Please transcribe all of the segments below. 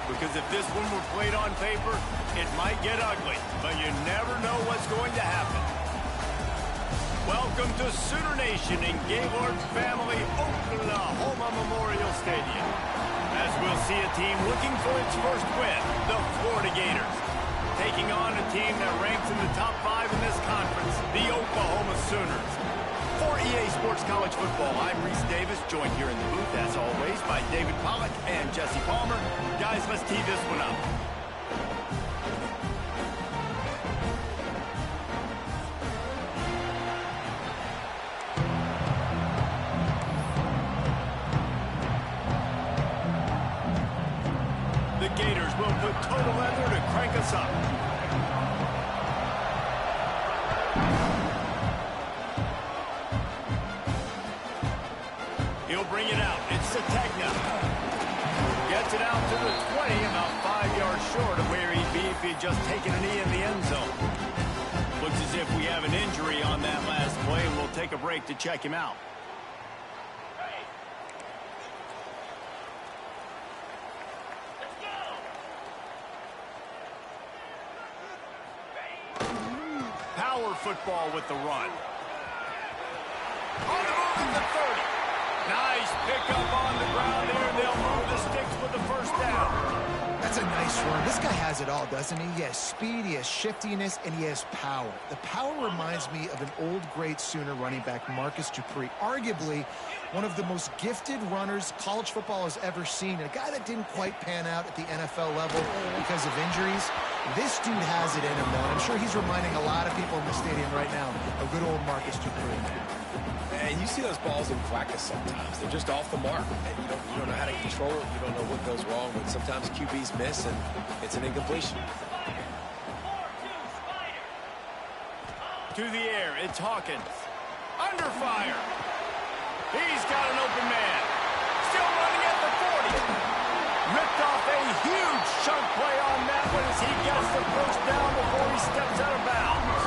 because if this one were played on paper, it might get ugly, but you never know what's going to happen. Welcome to Sooner Nation in Gaylord Family Oklahoma Memorial Stadium, as we'll see a team looking for its first win, the Florida Gators, taking on a team that ranks in the top 5 in this conference, the Oklahoma Sooners. For EA Sports College Football, I'm Reese Davis, joined here in the booth, as always, by David Pollack and Jesse Palmer. Guys, let's tee this one up. The Gators will put total leather to crank us up. He'll bring it out. It's Sategna. Gets it out to the 20, about 5 yards short of where he'd be if he'd just taken a knee in the end zone. Looks as if we have an injury on that last play, and we'll take a break to check him out. Power football with the run. On the move at the 30. Nice pickup on the ground there. They'll move the sticks with the first down. That's a nice run. This guy has it all, doesn't he? He has speed, he has shiftiness, and he has power. The power reminds me of an old great Sooner running back, Marcus Dupree. Arguably one of the most gifted runners college football has ever seen. A guy that didn't quite pan out at the NFL level because of injuries. This dude has it in him, though. I'm sure he's reminding a lot of people in the stadium right now of good old Marcus Dupree. And you see those balls in practice sometimes. They're just off the mark. And you don't know how to control it. You don't know what goes wrong. But sometimes QBs miss, and it's an incompletion. To the air, it's Hawkins. Under fire. He's got an open man. Still running at the 40. Ripped off a huge chunk play on that one as he gets the first down before he steps out of bounds.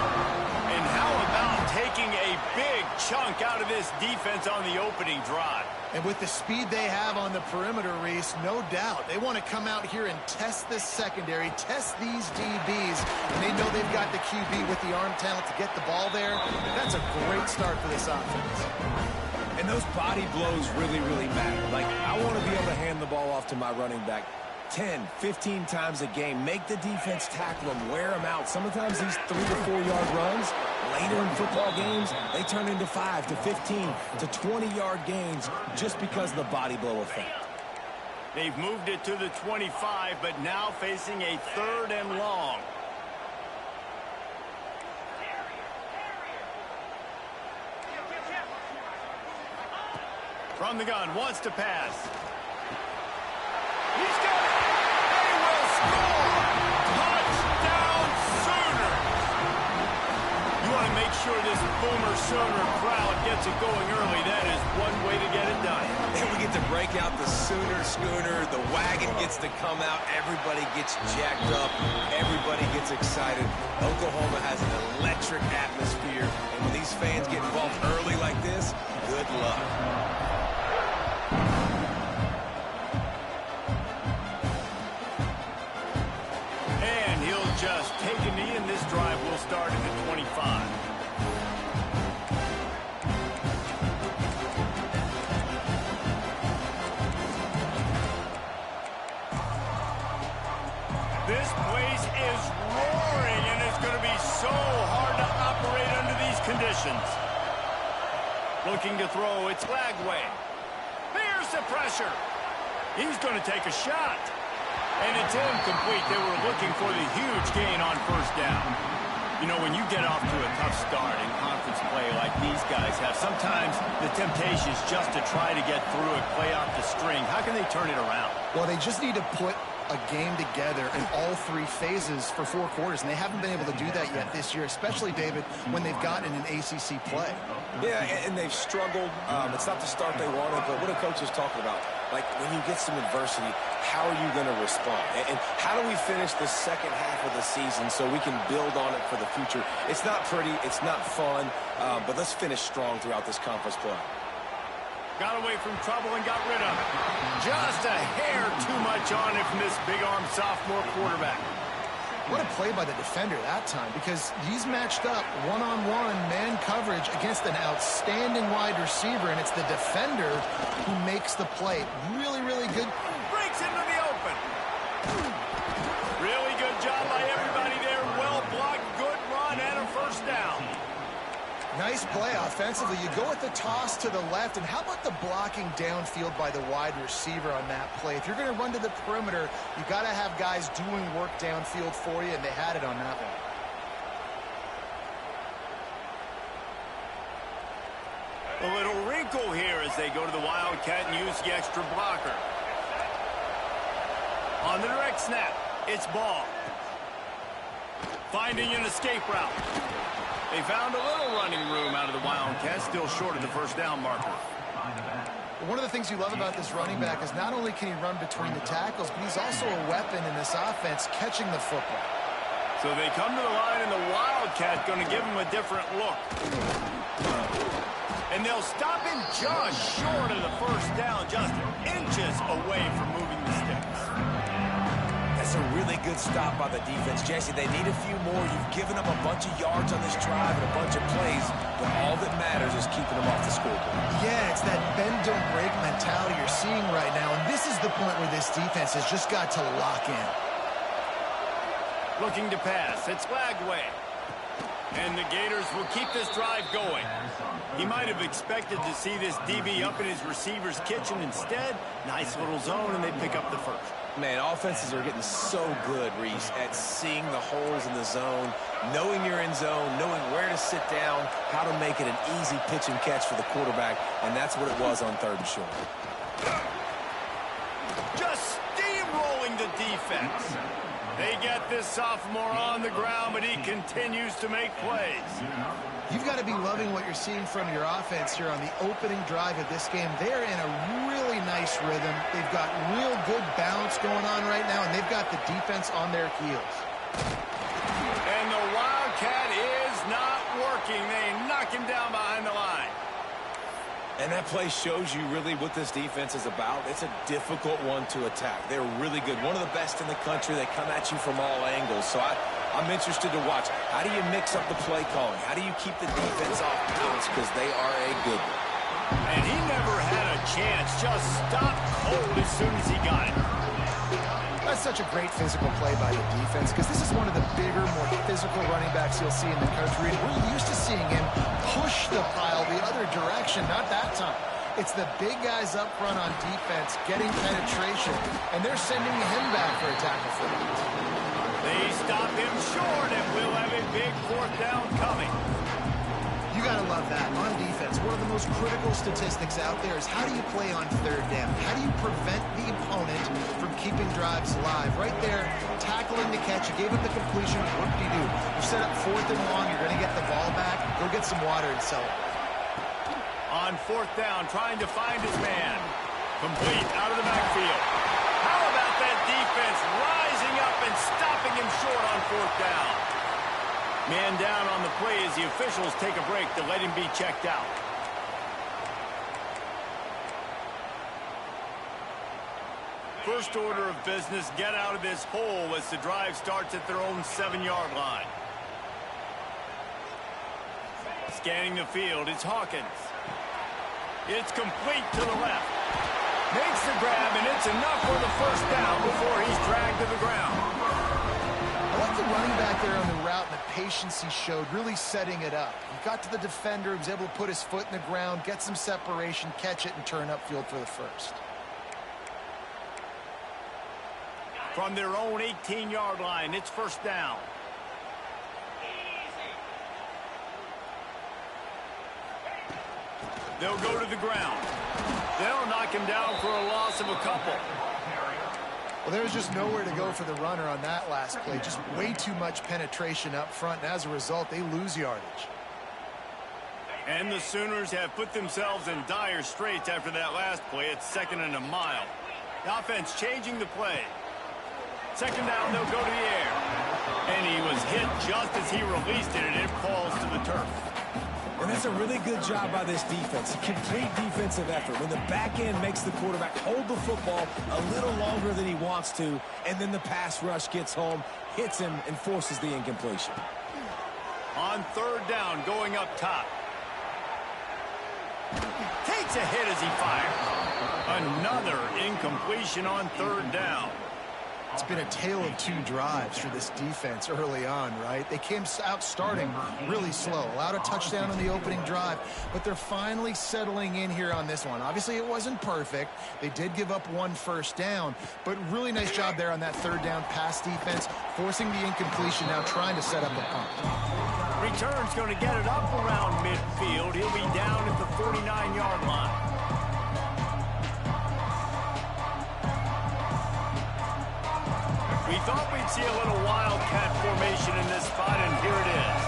And how about taking a big chunk out of this defense on the opening drive? And with the speed they have on the perimeter, Reese, no doubt, they want to come out here and test this secondary, test these DBs, and they know they've got the QB with the arm talent to get the ball there. That's a great start for this offense. And those body blows really, really matter. Like, I want to be able to hand the ball off to my running back 10, 15 times a game. Make the defense tackle them, wear them out. Sometimes these 3 to 4 yard runs, later in football games, they turn into 5 to 15 to 20-yard gains just because of the body blow effect. They've moved it to the 25, but now facing a 3rd and long. From the gun, wants to pass. He's got it. They will score. Touchdown Sooners. You want to make sure this Boomer Sooner crowd gets it going early. That is one way to get it done. And we get to break out the Sooner schooner. The wagon gets to come out. Everybody gets jacked up. Everybody gets excited. Oklahoma has an electric atmosphere. And when these fans get involved early like this, good luck. And he'll just take a knee, and this drive will start at the 25. This place is roaring, and it's going to be so hard to operate under these conditions. Looking to throw, it's Lagway. Here's the pressure. He's going to take a shot. And it's incomplete. They were looking for the huge gain on first down. You know, when you get off to a tough start in conference play like these guys have, sometimes the temptation is just to try to get through it, play off the string. How can they turn it around? Well, they just need to put a game together in all 3 phases for 4 quarters, and they haven't been able to do that yet this year, especially, David, when they've gotten an ACC play. Yeah, and they've struggled. It's not the start they wanted, but what a coach is talking about. Like, when you get some adversity, how are you going to respond? And how do we finish the second half of the season so we can build on it for the future? It's not pretty. It's not fun, but let's finish strong throughout this conference play. Got away from trouble and got rid of it. Just a hair too much on it from this big-arm sophomore quarterback. What a play by the defender that time, because he's matched up one-on-one man coverage against an outstanding wide receiver, and it's the defender who makes the play. Really, really good. Breaks into the open. Really good job by everybody there. Well blocked, good run, and a first down. Nice play offensively. You go with the toss to the left, and how about the blocking downfield by the wide receiver on that play? If you're going to run to the perimeter, you got to have guys doing work downfield for you, and they had it on that one. A little wrinkle here as they go to the Wildcat and use the extra blocker. On the direct snap, it's ball. Finding an escape route. They found a little running room out of the Wildcats, still short of the first down marker. One of the things you love about this running back is not only can he run between the tackles, but he's also a weapon in this offense catching the football. So they come to the line, and the Wildcat going to give him a different look. And they'll stop him just short of the first down, just inches away from moving the sticks. That's a really good stop by the defense. Jesse, they need a few more. You've given up a bunch of yards on this drive and a bunch of plays, but all that matters is keeping them off the scoreboard. Yeah, it's that bend, don't break mentality you're seeing right now, and this is the point where this defense has just got to lock in. Looking to pass. It's Lagway. And the Gators will keep this drive going. He might have expected to see this DB up in his receiver's kitchen. Instead, nice little zone, and they pick up the first. Man, offenses are getting so good, Reese, at seeing the holes in the zone, knowing you're in zone, knowing where to sit down, how to make it an easy pitch and catch for the quarterback, and that's what it was on 3rd and short. Just steamrolling the defense. They get this sophomore on the ground, but he continues to make plays. You've got to be loving what you're seeing from your offense here on the opening drive of this game. They're in a really nice rhythm. They've got real good balance going on right now, and they've got the defense on their heels. And the Wildcat is not working. They knock him down behind the line. And that play shows you really what this defense is about. It's a difficult one to attack. They're really good. One of the best in the country. They come at you from all angles. So I'm interested to watch. How do you mix up the play calling? How do you keep the defense off balance? Because they are a good one. And he never had a chance. Just stopped cold as soon as he got it. That's such a great physical play by the defense, because this is one of the bigger, more physical running backs you'll see in the country. And we're used to seeing him push the pile the other direction. Not that time. It's the big guys up front on defense getting penetration, and they're sending him back for a tackle for that. They stop him short, and we'll have a big 4th down coming. You got to love that. On defense, one of the most critical statistics out there is how do you play on 3rd down? How do you prevent the opponent from keeping drives alive? Right there, tackling the catch. You gave up the completion. What do? You set up 4th and long. You're going to get the ball back. Go get some water and celebrate. On 4th down, trying to find his man. Complete out of the backfield. How about that defense rising up and stopping him short on 4th down? Man down on the play as the officials take a break to let him be checked out. First order of business, get out of this hole as the drive starts at their own 7-yard line. Scanning the field, it's Hawkins. It's complete to the left. Makes the grab, and it's enough for the first down before he's dragged to the ground. I like the running back there on the route and the patience he showed, really setting it up. He got to the defender, he was able to put his foot in the ground, get some separation, catch it, and turn upfield for the first. From their own 18-yard line, it's first down. They'll go to the ground. They'll knock him down for a loss of a couple. Well, there was just nowhere to go for the runner on that last play. Just way too much penetration up front, and as a result, they lose yardage. And the Sooners have put themselves in dire straits after that last play. It's 2nd and a mile. The offense changing the play. 2nd down, they'll go to the air. And he was hit just as he released it, and it falls to the turf. And that's a really good job by this defense. A complete defensive effort. When the back end makes the quarterback hold the football a little longer than he wants to, and then the pass rush gets home, hits him, and forces the incompletion. On third down, going up top. Takes a hit as he fires. Another incompletion on third down. It's been a tale of two drives for this defense early on, right? They came out starting really slow, allowed a touchdown on the opening drive, but they're finally settling in here on this one. Obviously, it wasn't perfect. They did give up one first down, but really nice job there on that third down pass defense, forcing the incompletion, now trying to set up a punt. Return's going to get it up around midfield. He'll be down at the 49-yard line. We thought we'd see a little wildcat formation in this spot, and here it is.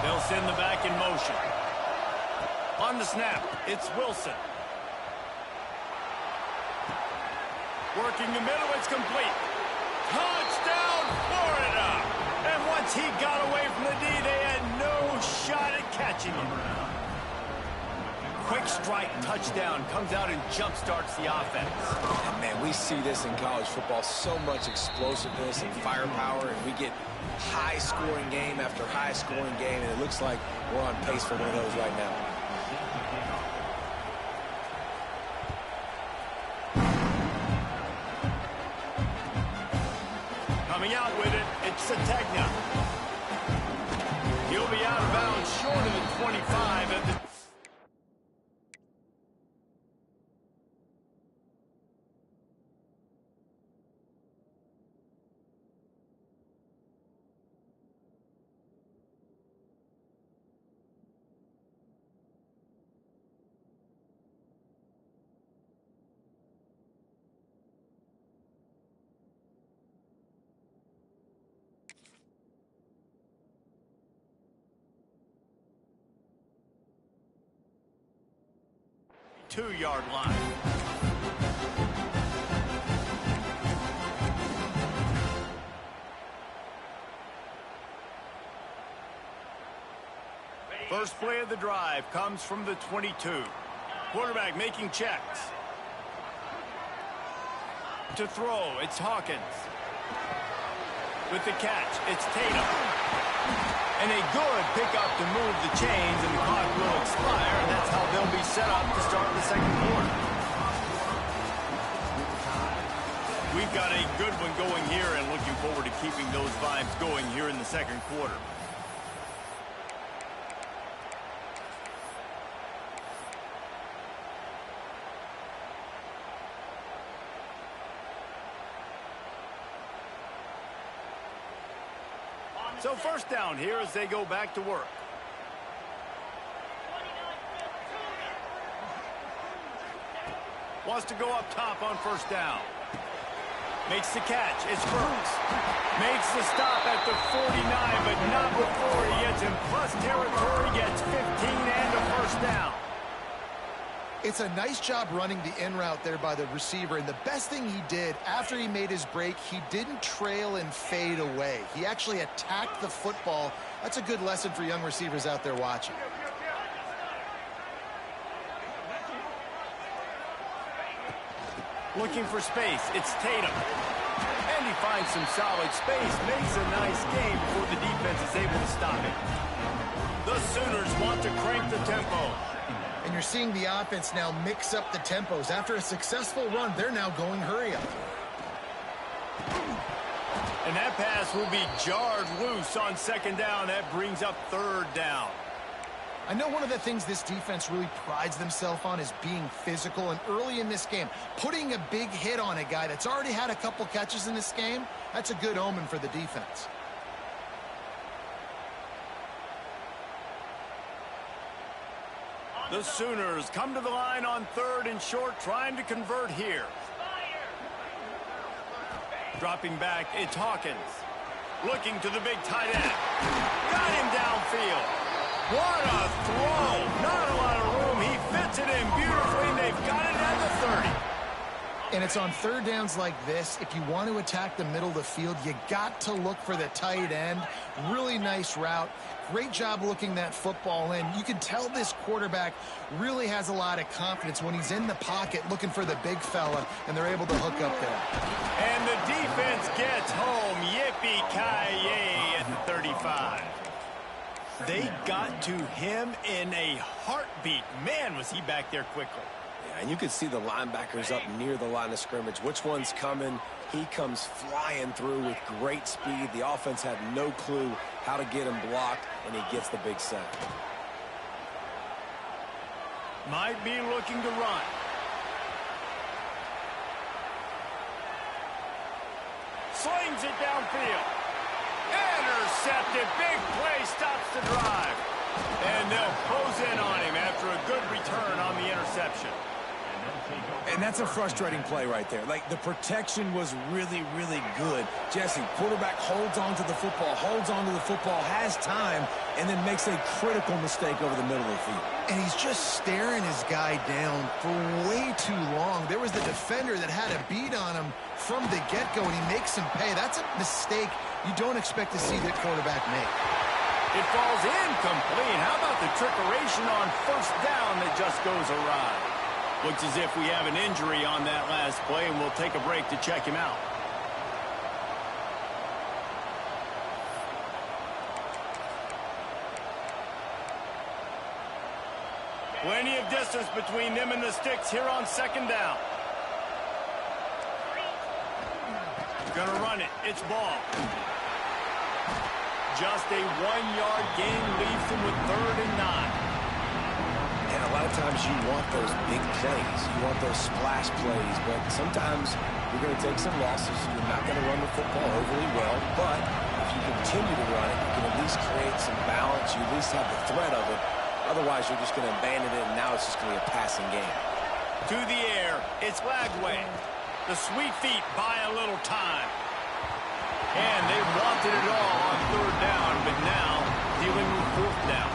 They'll send the back in motion. On the snap, it's Wilson. Working the middle, it's complete. Touchdown, Florida! And once he got away from the D, they had no shot at catching him. Quick strike touchdown comes out and jump-starts the offense. And man, we see this in college football, so much explosiveness and firepower, and we get high-scoring game after high-scoring game, and it looks like we're on pace for one of those right now. Coming out with it, it's Sategna. He'll be out of bounds short of the 25 at the... two-yard line. First play of the drive comes from the 22. Quarterback making checks. To throw, it's Hawkins. With the catch, it's Tatum. And a good pickup to move the chains, and the clock will expire, and that's how they'll be set up to start the second quarter. We've got a good one going here, and looking forward to keeping those vibes going here in the second quarter. So first down here as they go back to work. Wants to go up top on first down. Makes the catch. It's Burks. Makes the stop at the 49, but not before he gets in plus territory, gets 15 and a first down. It's a nice job running the in route there by the receiver, and the best thing he did after he made his break, he didn't trail and fade away. He actually attacked the football. That's a good lesson for young receivers out there watching. Looking for space, it's Tatum. And he finds some solid space, makes a nice game before the defense is able to stop it. The Sooners want to crank the tempo. And you're seeing the offense now mix up the tempos. After a successful run, they're now going hurry up. And that pass will be jarred loose on second down. That brings up third down. I know one of the things this defense really prides themselves on is being physical. And early in this game, putting a big hit on a guy that's already had a couple catches in this game, that's a good omen for the defense. The Sooners come to the line on third and short, trying to convert here. Dropping back, it's Hawkins. Looking to the big tight end. Got him downfield. What a throw. Not a lot of room. He fits it in beautifully, and they've got it at the 30. And it's on third downs like this. If you want to attack the middle of the field, you got to look for the tight end. Really nice route. Great job looking that football in. You can tell this quarterback really has a lot of confidence when he's in the pocket looking for the big fella, and they're able to hook up there. And the defense gets home. Yippee-ki-yay at the 35. They got to him in a heartbeat. Man, was he back there quickly. Yeah, and you could see the linebackers up near the line of scrimmage. Which one's coming? He comes flying through with great speed. The offense had no clue how to get him blocked, and he gets the big sack. Might be looking to run. Slings it downfield. Intercepted. Big play stops the drive. And they'll close in on him after a good return on the interception. And that's a frustrating play right there. Like, the protection was really, really good. Jesse, quarterback holds on to the football, has time, and then makes a critical mistake over the middle of the field. And he's just staring his guy down for way too long. There was the defender that had a beat on him from the get-go, and he makes him pay. That's a mistake you don't expect to see the quarterback make. It falls incomplete. How about the trickeration on first down that just goes awry? Looks as if we have an injury on that last play, and we'll take a break to check him out. Plenty of distance between them and the sticks here on second down. Gonna run it. It's ball. Just a 1-yard gain leaves them with 3rd and 9. And a lot of times you want those big plays. You want those splash plays. But sometimes you're going to take some losses. You're not going to run the football overly well. But if you continue to run it, you can at least create some balance. You at least have the threat of it. Otherwise, you're just going to abandon it, and now it's just going to be a passing game. To the air, it's Lagway. The sweet feet buy a little time. And they wanted it all on 3rd down, but now dealing with 4th down.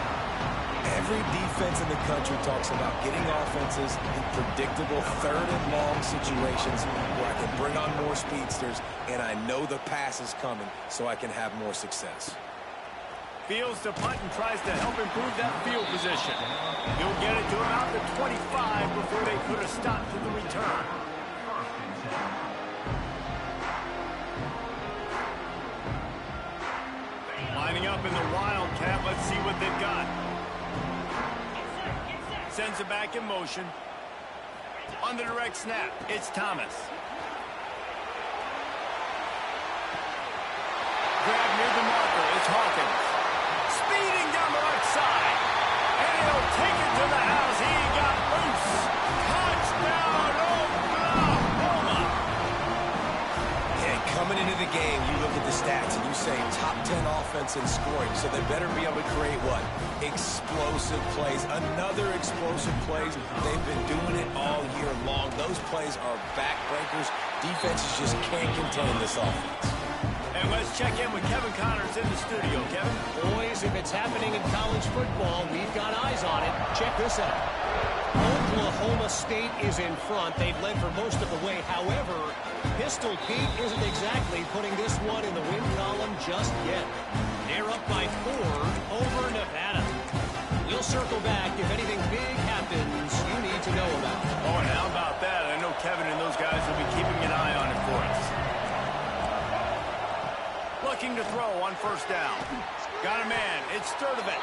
Every defense in the country talks about getting offenses in predictable 3rd and long situations where I can bring on more speedsters, and I know the pass is coming, so I can have more success. Fields to punt and tries to help improve that field position. He'll get it to about the 25 before they put a stop to the return. Lining up in the Wildcat. Let's see what they've got. Sends it back in motion. On the direct snap, it's Thomas. Grab near the marker, it's Hawkins. Speeding down the right side. And he'll take it to the house. He got loose. Touchdown, Oklahoma. And coming into the game, you look at the stats and you say top 10 offense in scoring. So they better be able to create what? Explosive plays. Another explosive plays. They've been doing it all year long. Those plays are backbreakers. Defenses just can't contain this offense. And let's check in with Kevin Connors in the studio. Kevin? Boys, if it's happening in college football, we've got eyes on it. Check this out. Oklahoma State is in front. They've led for most of the way. However, Pistol Pete isn't exactly putting this one in the win column just yet. They're up by 4 over Nevada. We'll circle back if anything big happens you need to know about. Oh, and how about that? I know Kevin and those guys will be keeping an eye on it for us. Looking to throw on first down. Got a man. It's Sturdivant.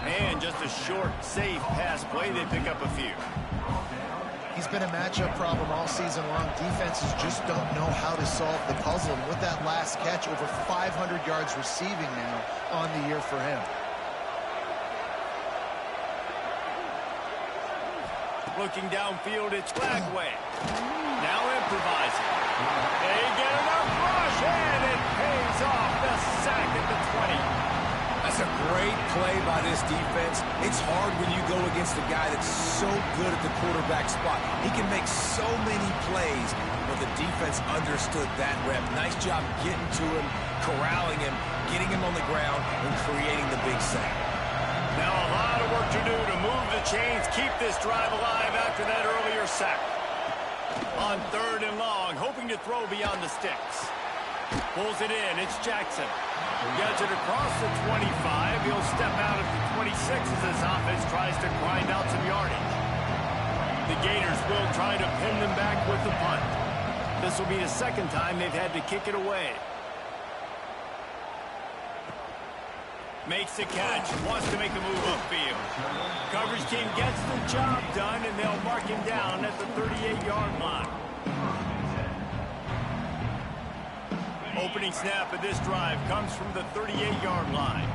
And just a short, safe pass play. They pick up a few. He's been a matchup problem all season long. Defenses just don't know how to solve the puzzle. And with that last catch, over 500 yards receiving now on the year for him. Looking downfield, it's Lagway. Now improvising. They get enough rush, and it pays off. The sack at the 20. That's a great play by this defense. It's hard when you go against a guy that's so good at the quarterback spot. He can make so many plays, but the defense understood that rep. Nice job getting to him, corralling him, getting him on the ground, and creating the big sack. Now a lot of work to do to move the chains, keep this drive alive after that earlier sack. On 3rd and long, hoping to throw beyond the sticks. Pulls it in. It's Jackson. Gets it across the 25. He'll step out at the 26 as his offense tries to grind out some yardage. The Gators will try to pin them back with the punt. This will be the second time they've had to kick it away. Makes the catch. Wants to make a move upfield. Coverage team gets the job done, and they'll mark him down at the 38-yard line. Opening snap of this drive comes from the 38-yard line.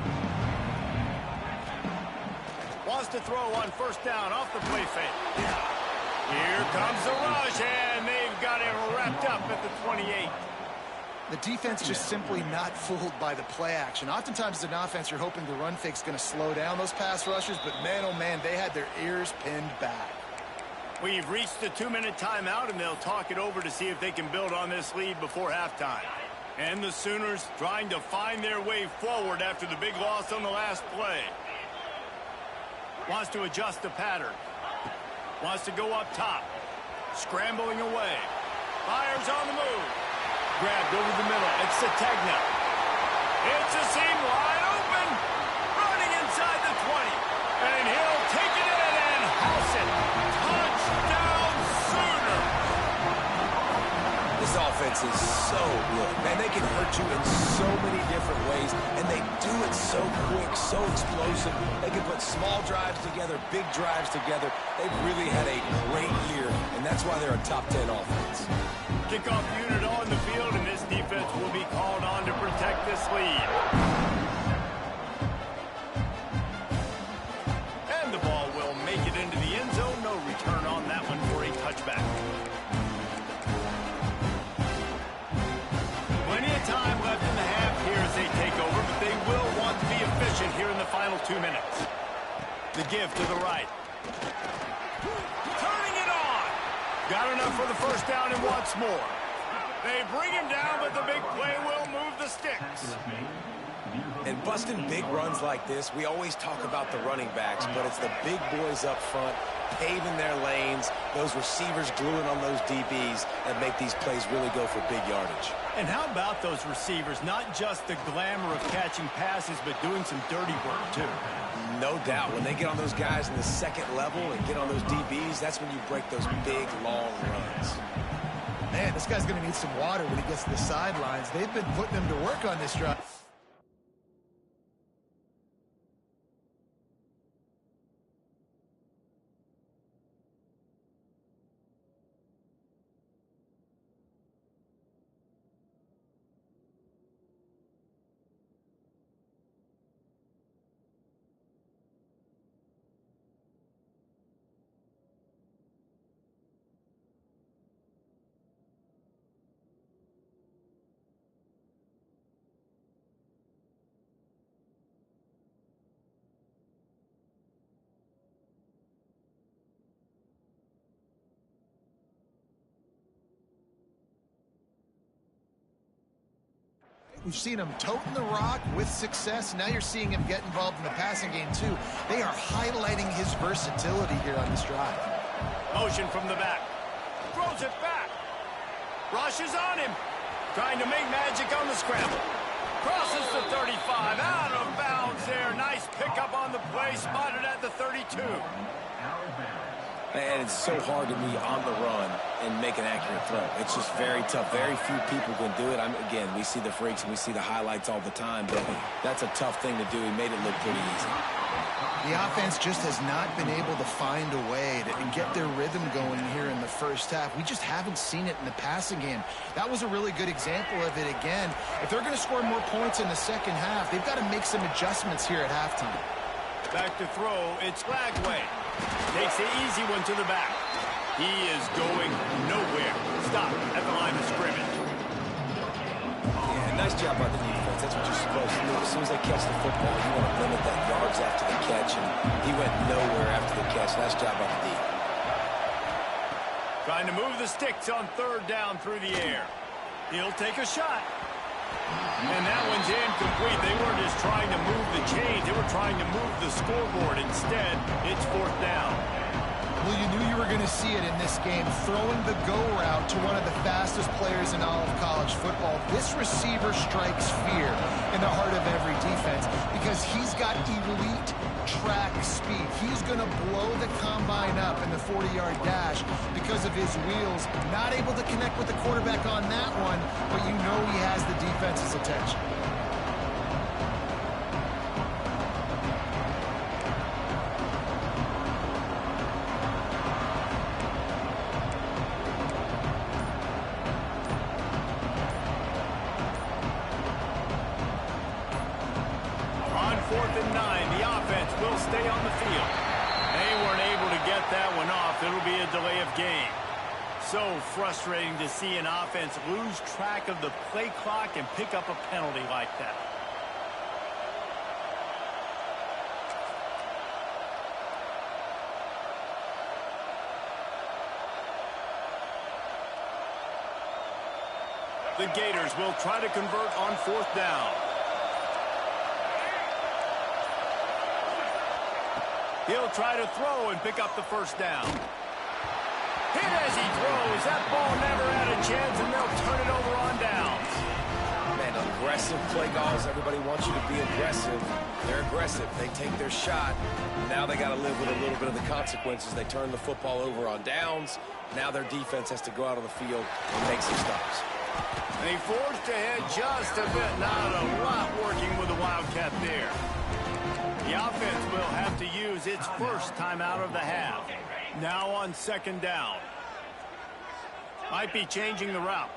Wants to throw on 1st down off the play fake. Here comes the rush, and they've got it wrapped up at the 28. The defense just simply not fooled by the play action. Oftentimes as an offense, you're hoping the run fake's going to slow down those pass rushers, but man, oh man, they had their ears pinned back. We've reached the 2-minute timeout, and they'll talk it over to see if they can build on this lead before halftime. And the Sooners trying to find their way forward after the big loss on the last play. Wants to adjust the pattern. Wants to go up top. Scrambling away. Fires on the move. Grabbed over the middle. It's Sategna. It's a seam wide open. Running inside the 20. And he'll take it in and house it. Touchdown Sooners. This offense is so good. Man, they can hurt you in so many different ways, and they do it so quick, so explosive. They can put small drives together, big drives together. They've really had a great year, and that's why they're a top 10 offense. Kickoff unit on the field, and this defense will be called on to protect this lead. And the ball will make it into the end zone. No return on that one for a touchback. Plenty of time left in the half here as they take over, but they will want to be efficient here in the final 2 minutes. The give to the right. Turning it on. Got enough for the 1st down and wants more. They bring him down, but the big play will move the sticks. And busting big runs like this, we always talk about the running backs, but it's the big boys up front, paving their lanes, those receivers gluing on those DBs that make these plays really go for big yardage. And how about those receivers? Not just the glamour of catching passes, but doing some dirty work, too. No doubt. When they get on those guys in the 2nd level and get on those DBs, that's when you break those big, long runs. Man, this guy's going to need some water when he gets to the sidelines. They've been putting him to work on this drive. We've seen him toting the rock with success. Now you're seeing him get involved in the passing game, too. They are highlighting his versatility here on this drive. Motion from the back. Throws it back. Rushes on him. Trying to make magic on the scramble. Crosses the 35. Out of bounds there. Nice pickup on the play. Spotted at the 32. And it's so hard to be on the run and make an accurate throw. It's just very tough. Very few people can do it. Again, we see the freaks and we see the highlights all the time, but that's a tough thing to do. He made it look pretty easy. The offense just has not been able to find a way to get their rhythm going here in the 1st half. We just haven't seen it in the passing game. That was a really good example of it again. If they're going to score more points in the 2nd half, they've got to make some adjustments here at halftime. Back to throw. It's Flagway. Takes the easy one to the back. He is going nowhere. Stop at the line of scrimmage. Yeah, nice job by the defense. That's what you're supposed to do. As soon as they catch the football, you want to limit that yards after the catch, and he went nowhere after the catch. Nice job by the defense. Trying to move the sticks on 3rd down through the air. He'll take a shot. And that one's incomplete. They weren't just trying to move the chains. They were trying to move the scoreboard. Instead, it's 4th down. Well, you knew you were going to see it in this game, throwing the go route to one of the fastest players in all of college football. This receiver strikes fear in the heart of every defense because he's got elite track speed. He's going to blow the combine up in the 40-yard dash because of his wheels. Not able to connect with the quarterback on that one, but you know he has the defense's attention. So frustrating to see an offense lose track of the play clock and pick up a penalty like that. The Gators will try to convert on 4th down. He'll try to throw and pick up the 1st down. Hit as he throws. That ball never had a chance, and they'll turn it over on downs. Man, aggressive play calls. Everybody wants you to be aggressive. They're aggressive. They take their shot. Now they got to live with a little bit of the consequences. They turn the football over on downs. Now their defense has to go out on the field and make some stops. They forced ahead just a bit. Not a lot working with the Wildcat there. The offense will have to use its first timeout of the half. Now on 2nd down. Might be changing the route.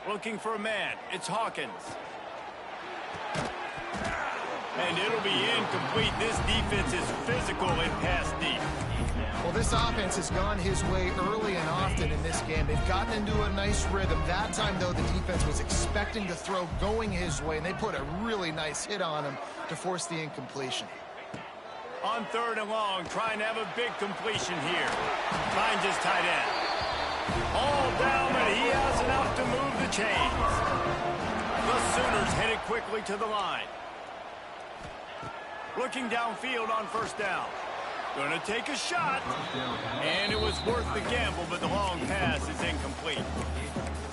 Looking for a man. It's Hawkins. And it'll be incomplete. This defense is physical and pass deep. Well, this offense has gone his way early and often in this game. They've gotten into a nice rhythm. That time, though, the defense was expecting to throw going his way, and they put a really nice hit on him to force the incompletion. On 3rd and long, trying to have a big completion here. Finds his tight end. All down, but he has enough to move the chains. The Sooners headed quickly to the line. Looking downfield on 1st down. Going to take a shot. And it was worth the gamble, but the long pass is incomplete.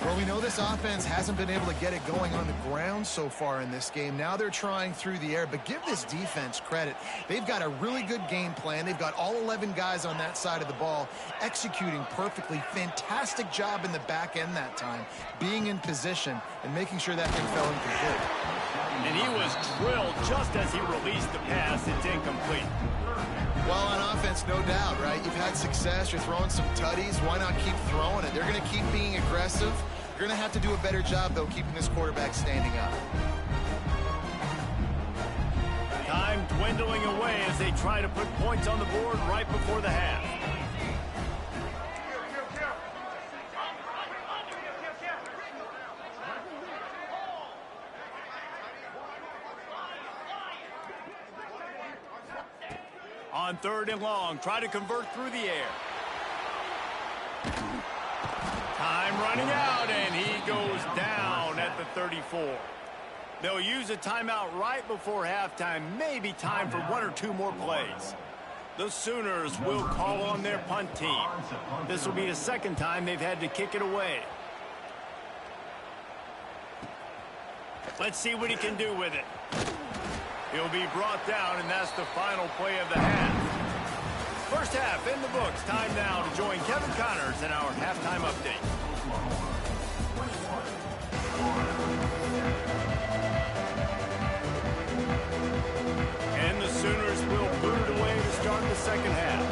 Well, we know this offense hasn't been able to get it going on the ground so far in this game. Now they're trying through the air, but give this defense credit. They've got a really good game plan. They've got all 11 guys on that side of the ball executing perfectly. Fantastic job in the back end that time, being in position and making sure that thing fell incomplete. And he was drilled just as he released the pass. It's incomplete. Well, on offense, no doubt, right? You've had success. You're throwing some tutties. Why not keep throwing it? They're going to keep being aggressive. You're going to have to do a better job, though, keeping this quarterback standing up. Time dwindling away as they try to put points on the board right before the half. On 3rd and long, try to convert through the air. Time running out, and he goes down at the 34. They'll use a timeout right before halftime. Maybe time for 1 or 2 more plays. The Sooners will call on their punt team. This will be the 2nd time they've had to kick it away. Let's see what he can do with it. He'll be brought down, and that's the final play of the half. First half in the books. Time now to join Kevin Connors in our halftime update. And the Sooners will boot it away to start the 2nd half.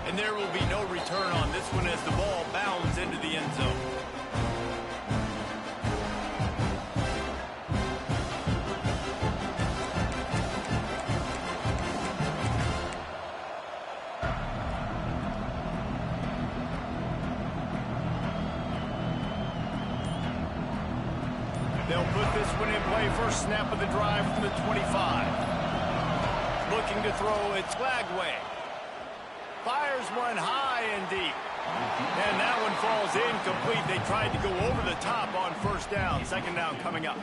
And there will be no return on this one as the ball bounds into the end zone. They'll put this one in play. First snap of the drive from the 25. Looking to throw, it's Flagway. Fires one high and deep. And that one falls incomplete. They tried to go over the top on first down. Second down coming up.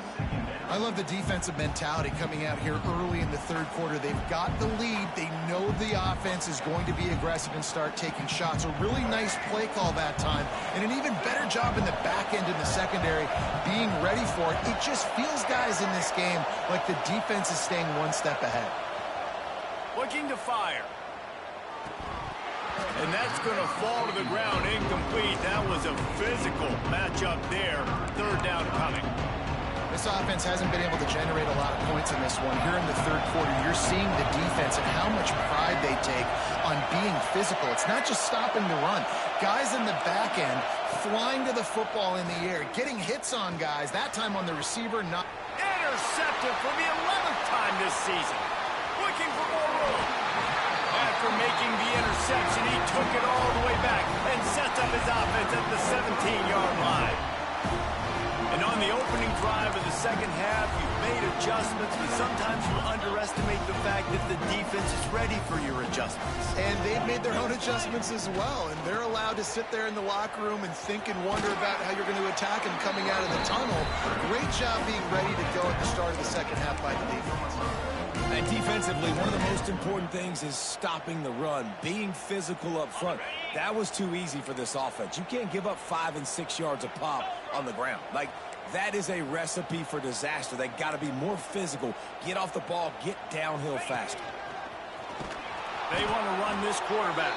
I love the defensive mentality coming out here early in the third quarter. They've got the lead. They know the offense is going to be aggressive and start taking shots. A really nice play call that time, and an even better job in the back end in the secondary being ready for it. It just feels, guys, in this game like the defense is staying one step ahead. Looking to fire. And that's going to fall to the ground incomplete. That was a physical matchup there. Third down coming. This offense hasn't been able to generate a lot of points in this one. Here in the third quarter, you're seeing the defense and how much pride they take on being physical. It's not just stopping the run. Guys in the back end flying to the football in the air, getting hits on guys, that time on the receiver. Not intercepted for the 11th time this season. Looking for more room. After making the interception, he took it all the way back and sets up his offense at the 17-yard line. And on the opening drive of the second half, you've made adjustments, but sometimes you underestimate the fact that the defense is ready for your adjustments. And they've made their own adjustments as well, and they're allowed to sit there in the locker room and think and wonder about how you're going to attack them coming out of the tunnel. Great job being ready to go at the start of the second half by the defense. And defensively, one of the most important things is stopping the run, being physical up front. That was too easy for this offense. You can't give up 5 and 6 yards a pop on the ground. Like, that is a recipe for disaster. They got to be more physical, get off the ball, get downhill faster. They want to run this quarterback.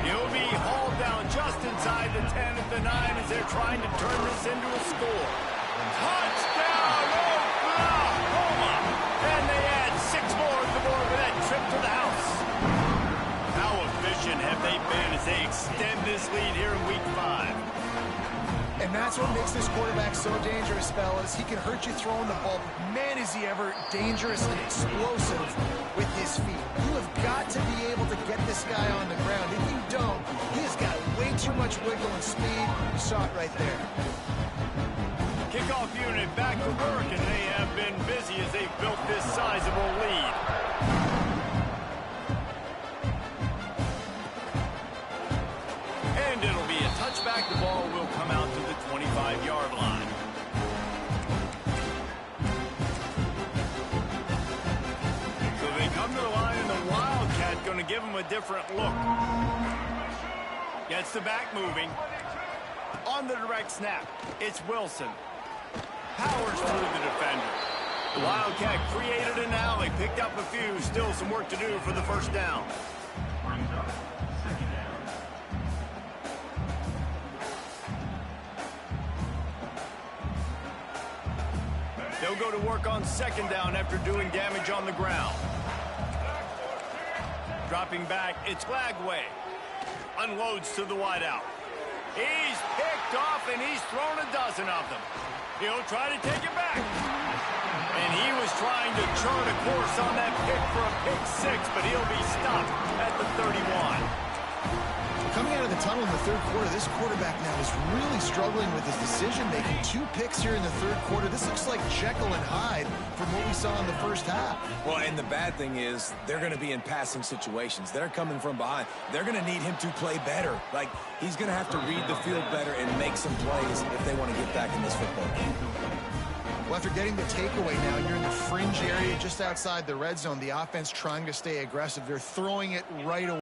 He'll be hauled down just inside the 10 at the 9 as they're trying to turn this into a score. Touchdown, Oklahoma! And they add 6 more to the board with that trip to the house. How efficient have they been as they extend this lead here in Week 5? And that's what makes this quarterback so dangerous, fellas. He can hurt you throwing the ball, but man, is he ever dangerous and explosive with his feet. You have got to be able to get this guy on the ground. If you don't, he has got way too much wiggle and speed. You saw it right there. Kickoff unit back to work, and they have been busy as they've built this sizable lead. And it'll be a touchback. The ball will come out to the 25-yard line. So they come to the line, and the Wildcat going to give them a different look. Gets the back moving. On the direct snap, it's Wilson. Powers through the defender. The Wildcat created an alley, picked up a few, still some work to do for the first down. They'll go to work on second down after doing damage on the ground. Dropping back, it's Glagway. Unloads to the wideout. He's picked off, and he's thrown a dozen of them. He'll try to take it back. And he was trying to chart a course on that pick for a pick 6, but he'll be stopped at the 31. Coming out of the tunnel in the third quarter, this quarterback now is really struggling with his decision-making. 2 picks here in the third quarter. This looks like Jekyll and Hyde from what we saw in the first half. Well, and the bad thing is they're going to be in passing situations. They're coming from behind. They're going to need him to play better. Like, he's going to have to read the field better and make some plays if they want to get back in this football game. Well, after getting the takeaway now, you're in the fringe area just outside the red zone. The offense trying to stay aggressive. They're throwing it right away.